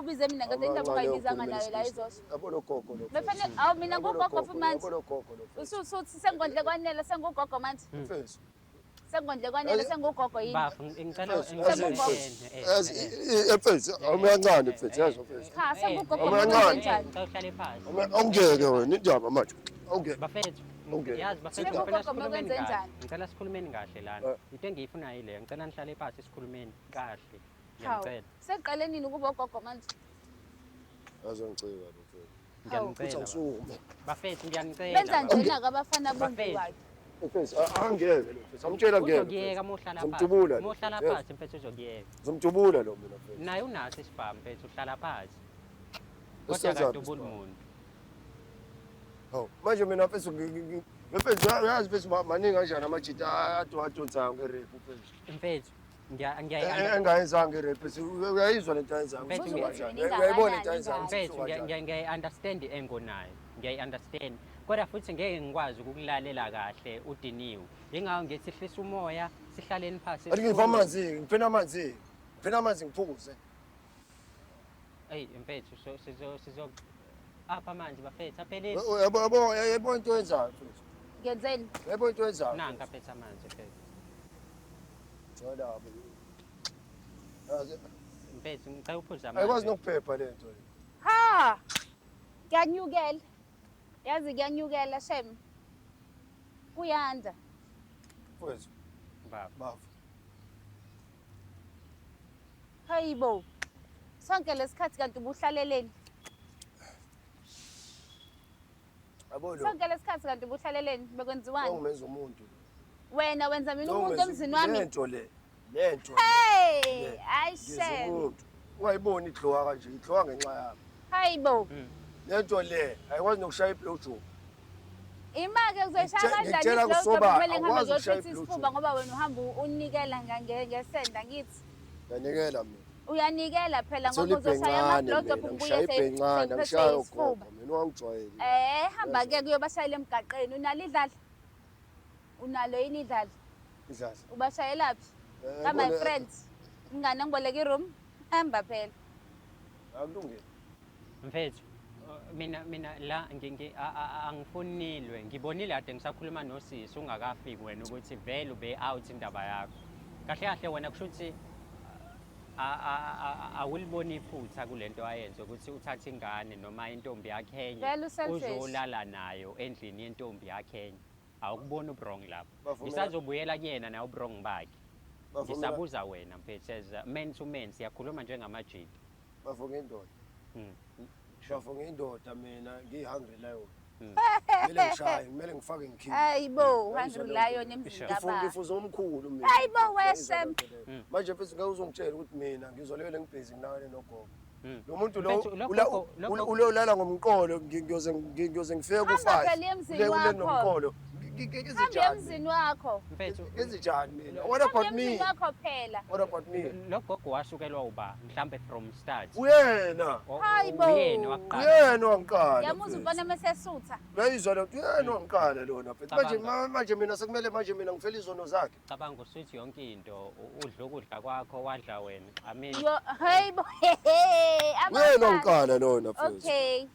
ubize mina ngathi indaba ongayibizanga nayo la izosho. Yabona ugogo lo. Befanele awu mina ngugogo futhi manje. Yabona ugogo lo. Usuthi sengondle kwanele sengugogo manje. Mfethu. Sengondle kwanele sengugogo yini? Bafu ngicela Mfethu, awuyancane mfethu yazi mfethu. Cha sengugogo Awuyancane. kanjani? Uhlale phansi. Awungeke wena indaba manje. Awungeke. Bafethu. Okay. Yazi bafethu Sekugogo ngicela sikhulumeni makwenze kahle. njani? Ngicela sikhulumeni kahle lana. Into engiyifunayo ile. Ngicela nihlale phansi sikhulumeni kahle. Hawu. Ngiyacela. Seqale nini ukuba ugogo manje? Azongicela lo mfethu. Ngiyanicela. Usukume. Bafethu Benza ngiyanicela. njena kabafana bonke Bafethu. wakhe. Mfethu angeke lo mfethu. Amtshela ngeke. Uzokuyeka mohlala phansi. Zomtubula. Mohlala phansi mfethu uzokuyeka. Zomtubula lo mina mfethu. Naye unaso isibhamu mfethu uhlala phansi. Kodwa Usenza kanti ubula umuntu. Hawu, manje mina mfethu mfethu yazi mfethu maningi kanjani amajita adonsa ngerap mfethu. Mfethu Engayenzanga ngerap uyayizwa lento ayenzayo. Mfethu, Uyayibona into ayenzayo. mfethu ngiyayi-understand engonayo. Ngiyayi-understand. Kodwa futhi ngeke ngikwazi ukukulalela kahle udiniwe. Yingakho ngithi hlisa umoya sihlaleni phansi. Ngipha amanzi, ngiphe amanzi. Ngiphe amanzi ngiphuze. Ey mfethu sizo apha manje bafethu apheleni. Yabo into ayenzayo mfethu. Ngenzeni? Yabo into ayenzayo. Nanka aphethe amanzi mfethu. Jwala. Yazi Mfethu ngicela uphuze amanzi. ayikwazi nokuphepha lento. Ha! Kuyanyukela. Yazi kuyanyukela shem. Kuyanda. Mfethu Baba. bafu. Hayibo. Sonke lesikhathi kanti ubuhlaleleni. Yabo lo. Sonke lesikhathi kanti ubuhlaleleni bekwenziwani? Ongimenza umuntu. Wena wenza mina umuntu emzini wami. Lento le. Lento. Hey, ayishem. Umuntu. Ungayiboni idlowa kanje, idlowa ngenxa yami. Hayibo. Lento le ayikwazi nokushaya iblowjob. Imake uzoyishaya kanjani Ngitshela islow kusoba, kumele ngihambe akwazi ukushaya ngiyochitha iBluetooth. isifuba ngoba wena uhamba unikela ngesenda ngithi. Yanikela mina. Uyanikela phela ngoba Solibhe uzoshaya ncane ama-blowjob mina, ubuye ngishaya ibhencane, ngishaya ugogo, isifuba. mina wangijwayele. Hamba ke kuyobashayela emgaqeni. Unalo idlala? Unalo yini idlala? Idlala. Ubashayela phi? Ka my friends. Ingane ngiboleka i-room. Hamba phela. Akulungile. Mfethu mina la angifonilwe ngibonile kade ngisakhuluma nosisi ungakafiki wena ukuthi vele ube out indaba yakho. Kahle kahle wena kusho ukuthi awuliboni iphutha kulento ayenze ukuthi uthathe ingane noma intombi yakhe enye Vele uselfish. uzolala nayo endlini yentombi yakhe enye. Awukubona ubrong lapho. Bavumela- Ngisazobuyela kuyena naye ubrong bakhe. Bavumela Ngisabuza wena mfethu as man to man siyakhuluma njengamajita. bavuka indoda. Mm. Bavuka indoda mina ngihungry la yona. Kumele ngishaye, kumele ngifake ngikhiphe. Hayibo, uhangri lion emzini kababa. Ngifuza omkhulu mina. Hayibo, weshem. Manje mfethu ngeke uzongitshela ukuthi mina ngizolele ngibhizi nginakane nogogo. Mm. Lo muntu Mfethu, lo gogo- ulolala ngomqolo ngiyoze ngifike Hamba ku5. phela emzini wakho. nomqolo. Hamba Ngizijani? emzini wakho. Mfethu Ngizijani mina? What Hamba about me? emzini wakho phela. What about me? lo gogo wasukelwa uba mhlambe from start. Uyena. Hayibo. Uyena waqala. Uyena wangikala. Yamuza umfana mesesutha. Uyayizwa lo uyena wangikala lona mfethu. Manje Cabanga. manje mina sekumele manje mina ngifele izono zakhe. Cabanga usuthi yonke into udla ukudla kwakho wadla wena. I mean Yo, hayibo. Uyena wangikala lona mfethu. Okay.